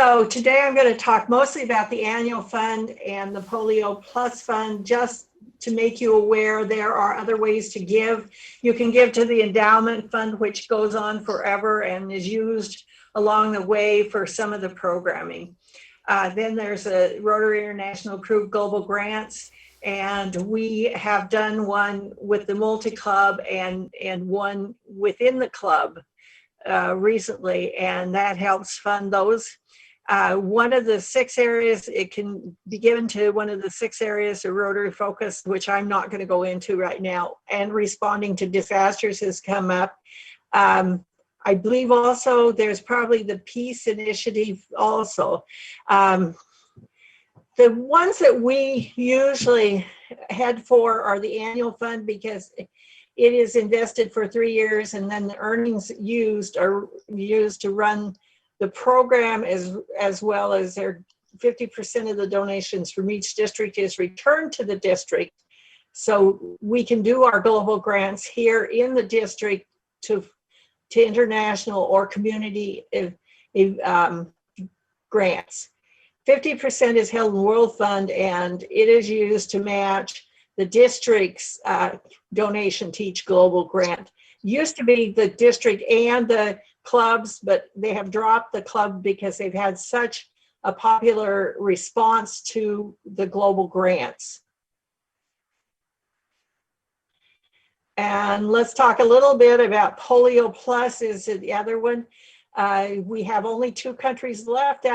So today I'm going to talk mostly about the annual fund and the Polio Plus Fund, just to make you aware there are other ways to give. You can give to the endowment fund, which goes on forever and is used along the way for some of the programming. Then there's a Rotary International approved global grants, and we have done one with the multi-club and one within the club recently, and that helps fund those. One of the 6 areas, it can be given to one of the 6 areas of Rotary focus, which I'm not going to go into right now, and responding to disasters has come up. I believe also there's probably the peace initiative also. The ones that we usually head for are the annual fund, because it is invested for 3 years, and then the earnings used are used to run the program, as well as their 50% of the donations from each district is returned to the district. So we can do our global grants here in the district to international or community grants. 50% is held in World Fund, and it is used to match the district's donation to each global grant. Used to be the district and the clubs, but they have dropped the club because they've had such a popular response to the global grants. And let's talk a little bit about Polio Plus is the other one. We have only 2 countries left. The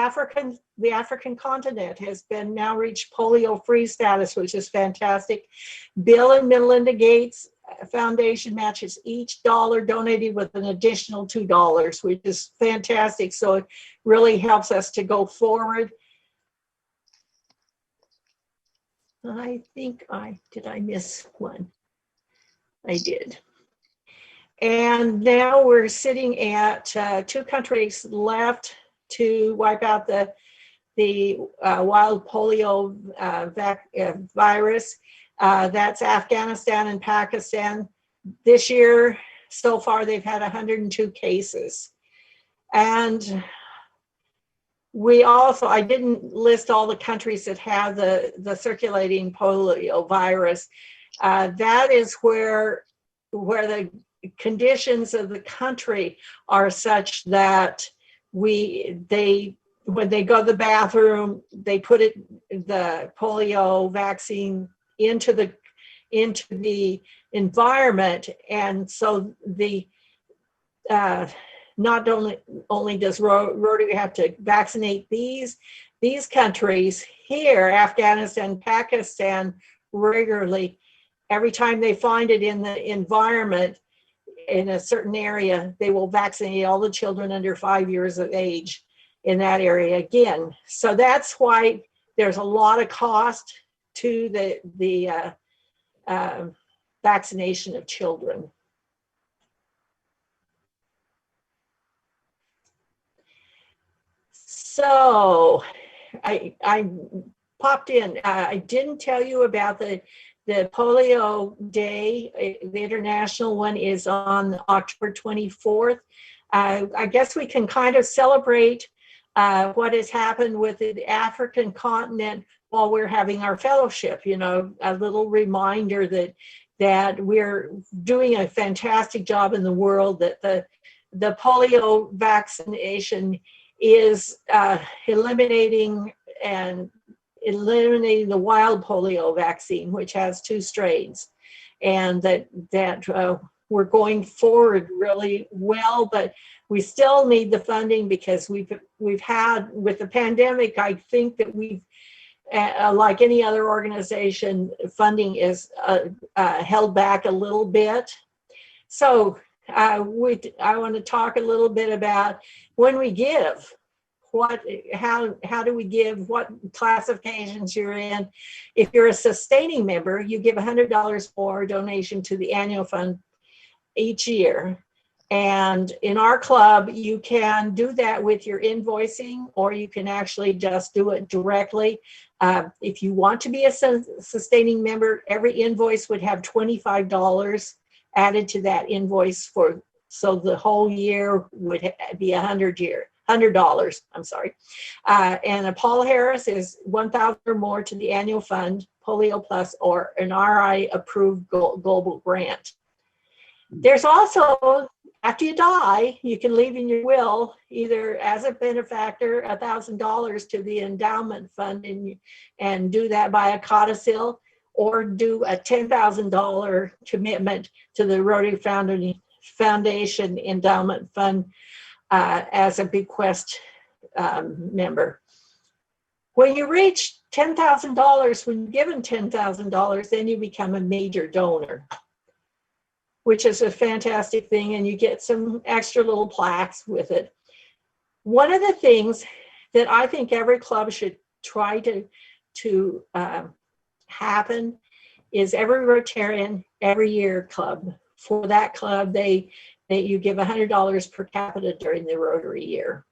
African continent has been now reached polio-free status, which is fantastic. Bill and Melinda Gates Foundation matches each dollar donated with an additional $2, which is fantastic. So it really helps us to go forward. I think did I miss one? I did. And now we're sitting at 2 countries left to wipe out the wild polio virus. That's Afghanistan and Pakistan. This year, so far, they've had 102 cases. And we also, I didn't list all the countries that have the circulating polio virus. That is where the conditions of the country are such that when they go to the bathroom, they put the polio vaccine into the environment, and so not only does Rotary have to vaccinate these countries here, Afghanistan, Pakistan, regularly. Every time they find it in the environment in a certain area, they will vaccinate all the children under 5 years of age in that area again. So that's why there's a lot of cost to the vaccination of children. So I popped in. I didn't tell you about the Polio Day. The international one is on October 24th. I guess we can kind of celebrate what has happened with the African continent while we're having our fellowship. You know, a little reminder that we're doing a fantastic job in the world, that the polio vaccination is eliminating the wild polio vaccine, which has 2 strains, and that we're going forward really well, but we still need the funding, because we've had, with the pandemic, I think that we've, like any other organization, funding is held back a little bit. So I want to talk a little bit about when we give. How do we give, what classifications you're in. If you're a sustaining member, you give $100 for a donation to the annual fund each year. And in our club, you can do that with your invoicing, or you can actually just do it directly. If you want to be a sustaining member, every invoice would have $25 added to that invoice so the whole year would be $100 $100, I'm sorry. And a Paul Harris is $1,000 or more to the annual fund, Polio Plus, or an RI approved global grant. There's also, after you die, you can leave in your will, either as a benefactor, $1,000 to the endowment fund and do that by a codicil, or do a $10,000 commitment to the Rotary Foundation endowment fund as a bequest member. When you reach $10,000, when you're given $10,000, then you become a major donor, which is a fantastic thing, and you get some extra little plaques with it. One of the things that I think every club should try to happen is every Rotarian, every year club. For that club, you give $100 per capita during the Rotary year.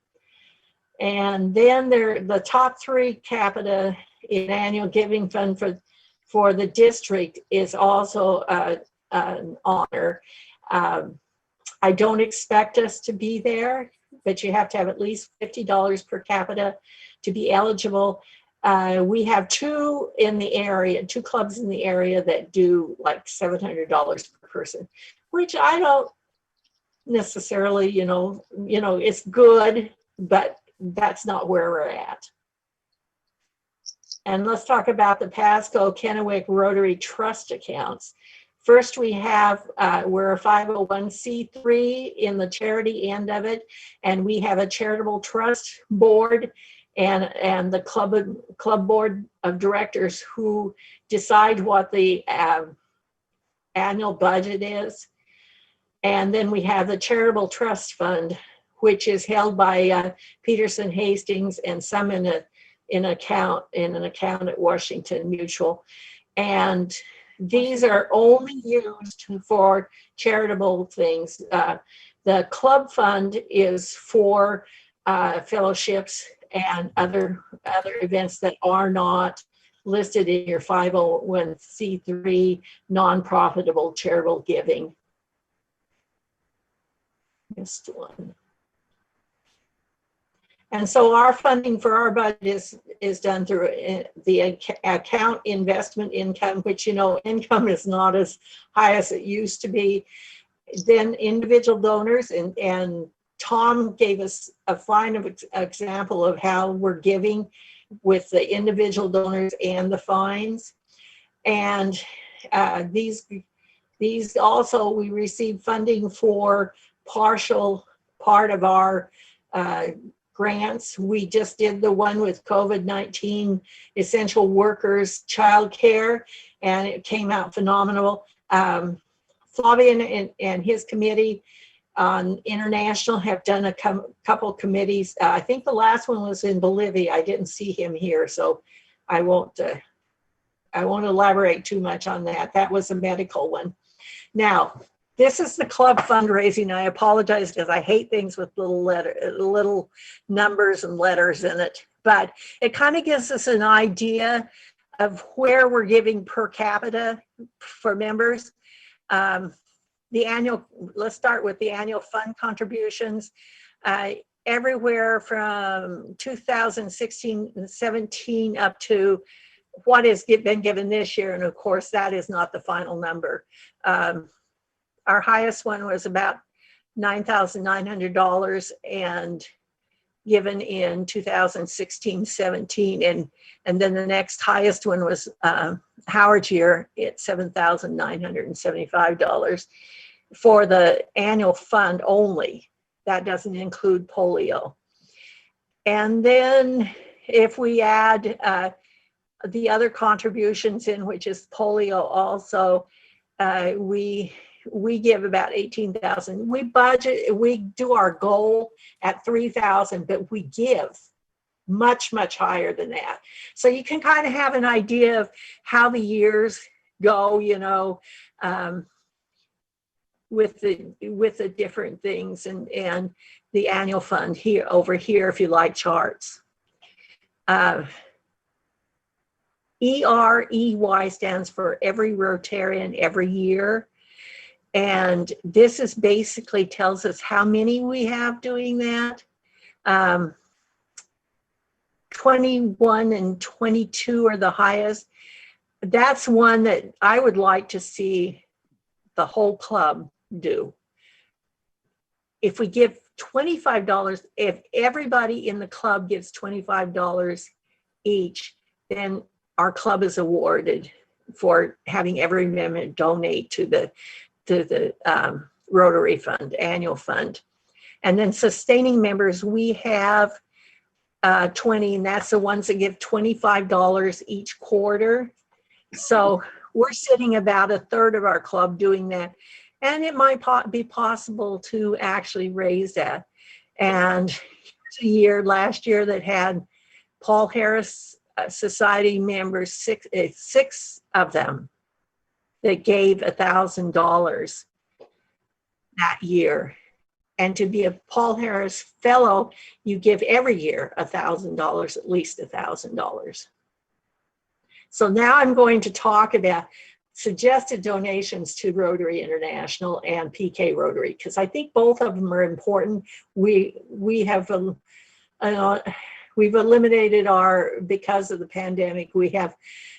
And then the top 3 capita in annual giving fund for the district is also an honor. I don't expect us to be there, but you have to have at least $50 per capita to be eligible. We have 2 clubs in the area that do like $700 per person, which I don't necessarily, it's good, but that's not where we're at. And let's talk about the Pasco Kennewick Rotary Trust accounts. First, we have, we're a 501c3 in the charity end of it, and we have a charitable trust board and the club board of directors who decide what the annual budget is. And then we have the charitable trust fund, which is held by Peterson Hastings and some in an account at Washington Mutual. And these are only used for charitable things. The club fund is for fellowships and other events that are not listed in your 501c3 non-profitable charitable giving. Missed one. And so our funding for our budget is done through the account investment income, which, income is not as high as it used to be. Then individual donors, and Tom gave us a fine example of how we're giving with the individual donors and the fines. And these also, we receive funding for partial part of our grants. We just did the one with COVID-19 essential workers childcare, and it came out phenomenal. Flavian and his committee on international have done a couple committees. I think the last one was in Bolivia. I didn't see him here, so I won't elaborate too much on that. That was a medical one. Now, this is the club fundraising. I apologize because I hate things with little numbers and letters in it, but it kind of gives us an idea of where we're giving per capita for members. Let's start with the annual fund contributions. Everywhere from 2016 and 17 up to what has been given this year, and of course that is not the final number. Our highest one was about $9,900 and given in 2016-17, and then the next highest one was Howard's year at $7,975 for the annual fund only. That doesn't include polio. And then if we add the other contributions in, which is polio also, we give about 18,000. We do our goal at 3,000, but we give much, much higher than that. So you can kind of have an idea of how the years go, with the different things, and the annual fund here over here, if you like charts. EREY stands for every Rotarian every year. And this is basically tells us how many we have doing that. 21 and 22 are the highest. That's one that I would like to see the whole club do. If we give $25, if everybody in the club gives $25 each, then our club is awarded for having every member donate to the Rotary Fund, annual fund. And then sustaining members, we have 20, and that's the ones that give $25 each quarter. So we're sitting about a third of our club doing that. And it might be possible to actually raise that. And a year last year that had Paul Harris Society members, six of them that gave $1,000 that year. And to be a Paul Harris Fellow, you give every year $1,000, at least $1,000. So now I'm going to talk about suggested donations to Rotary International and PK Rotary, because I think both of them are important. We've eliminated because of the pandemic, we have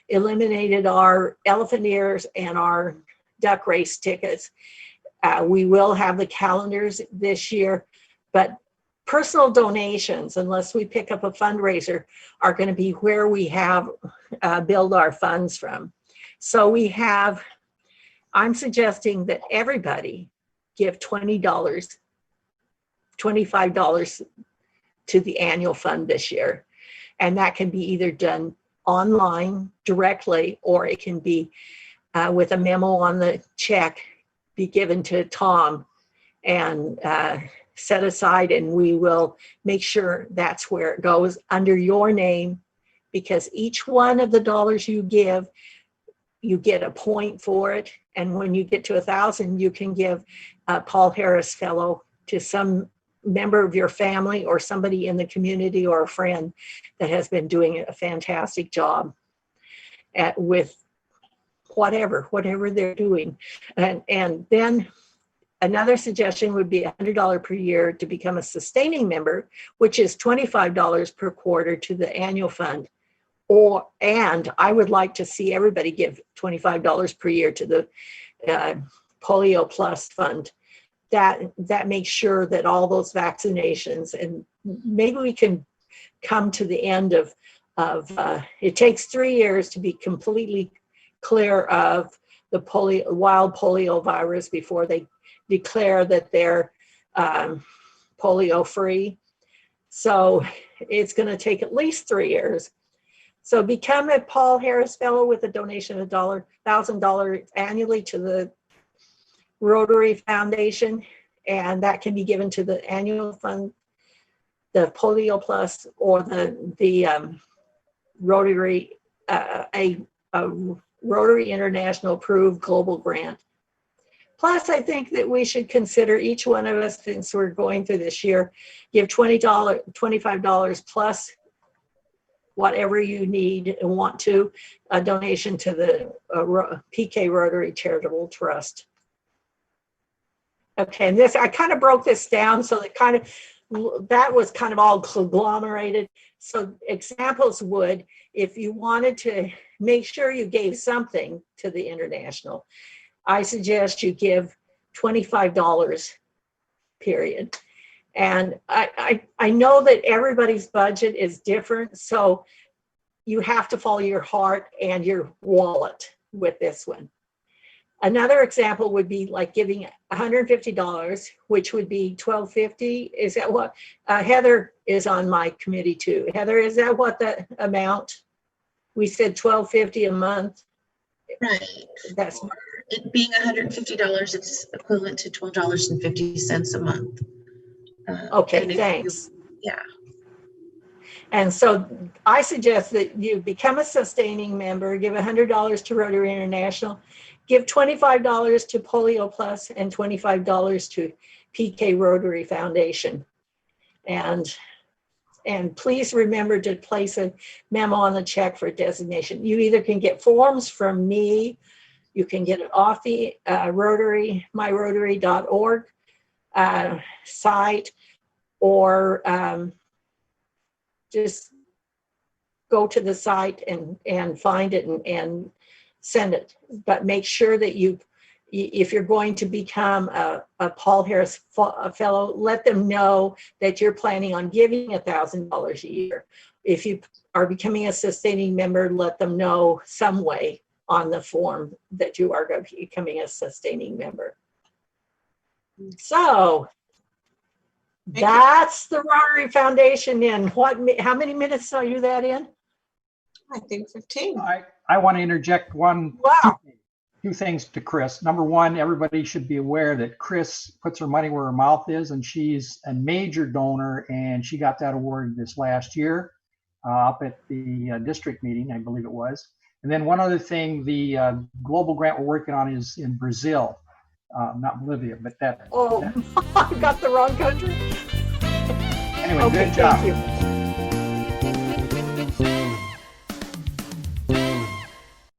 eliminated our elephant ears and our duck race tickets. We will have the calendars this year, but personal donations, unless we pick up a fundraiser, are going to be where we have build our funds from. So I'm suggesting that everybody give $20, $25 to the annual fund this year. And that can be either done online directly, or it can be with a memo on the check, be given to Tom and set aside, and we will make sure that's where it goes under your name, because each one of the dollars you give, you get a point for it. And when you get to 1,000, you can give a Paul Harris Fellow to some member of your family or somebody in the community or a friend that has been doing a fantastic job with whatever they're doing. And then another suggestion would be $100 per year to become a sustaining member, which is $25 per quarter to the annual fund. And I would like to see everybody give $25 per year to the Polio Plus fund. That makes sure that all those vaccinations, and maybe we can come to the end of it takes 3 years to be completely clear of the wild polio virus before they declare that they're polio free. So it's going to take at least 3 years. So become a Paul Harris Fellow with a donation of $1,000 annually to the Rotary Foundation, and that can be given to the annual fund, the Polio Plus, or the Rotary, a Rotary International approved global grant. Plus, I think that we should consider each one of us, since we're going through this year, give $25 plus whatever you need and want to, a donation to the PK Rotary Charitable Trust. Okay, and I kind of broke this down so that was kind of all conglomerated. So examples would, if you wanted to make sure you gave something to the international, I suggest you give $25, period. And I know that everybody's budget is different, so you have to follow your heart and your wallet with this one. Another example would be like giving $150, which would be $12.50. Is that what Heather is on my committee too? Heather, is that what the amount? We said $12.50 a month. Right. That's it being $150. It's equivalent to $12.50 a month. Okay, thanks. Yeah. And so I suggest that you become a sustaining member, give $100 to Rotary International, give $25 to Polio Plus, and $25 to PK Rotary Foundation. And please remember to place a memo on the check for designation. You either can get forms from me, you can get it off the Rotary, myrotary.org site, or just go to the site and find it and send it. But make sure that if you're going to become a Paul Harris Fellow, let them know that you're planning on giving $1,000 a year. If you are becoming a sustaining member, let them know some way on the form that you are becoming a sustaining member. So that's the Rotary Foundation in how many minutes are you that in? I think 15. I want to interject Wow. two things to Kris. Number one, everybody should be aware that Kris puts her money where her mouth is, and she's a major donor, and she got that award this last year up at the district meeting, I believe it was. And then one other thing, the global grant we're working on is in Brazil, not Bolivia, but that. Oh, I got the wrong country. Anyway, Okay, good job. thank you.